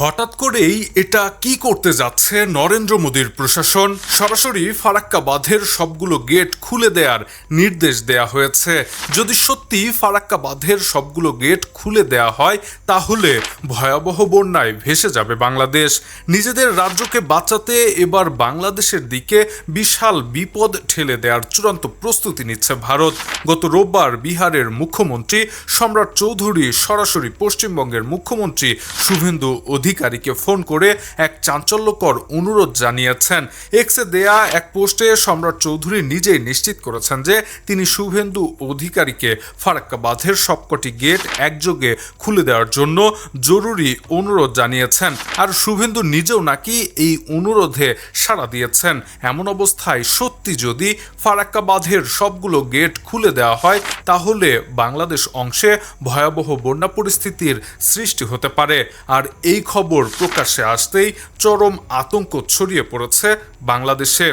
হঠাৎ করেই এটা কি করতে যাচ্ছে নরেন্দ্র মোদীর প্রশাসন? সরাসরি ফারাক্কা বাঁধের সবগুলো গেট খুলে দেওয়ার নির্দেশ দেয়া হয়েছে। যদি সত্যি ফারাক্কা বাঁধের সবগুলো গেট খুলে দেয়া হয় তাহলে ভয়াবহ বন্যায় ভেসে যাবে বাংলাদেশ। নিজেদের রাজ্যকে বাঁচাতে এবার বাংলাদেশের দিকে বিশাল বিপদ ঠেলে দেওয়ার চূড়ান্ত প্রস্তুতি নিচ্ছে ভারত। গত রোববার বিহারের মুখ্যমন্ত্রী সম্রাট চৌধুরী সরাসরি পশ্চিমবঙ্গের মুখ্যমন্ত্রী শুভেন্দু অধিকারীকে ফোন করে এক চাঞ্চল্যকর অনুরোধ জানিয়েছেন। এক্সে দেয়া এক পোস্টে সম্রাট চৌধুরী নিজেই নিশ্চিত করেছেন যে তিনি শুভেন্দু অধিকারীকে ফারাক্কা বাঁধের সবকটি গেট একযোগে খুলে দেওয়ার জন্য জরুরি অনুরোধ জানিয়েছেন। আর শুভেন্দু নিজেও নাকি এই অনুরোধে সাড়া দিয়েছেন। এমন অবস্থায় সত্যি যদি ফারাক্কা বাঁধের সবগুলো গেট খুলে দেওয়া হয় তাহলে বাংলাদেশ অংশে ভয়াবহ বন্যা পরিস্থিতির সৃষ্টি হতে পারে। আর এই খবর প্রকাশ্যে আসতেই চরম আতঙ্ক ছড়িয়ে পড়েছে বাংলাদেশে।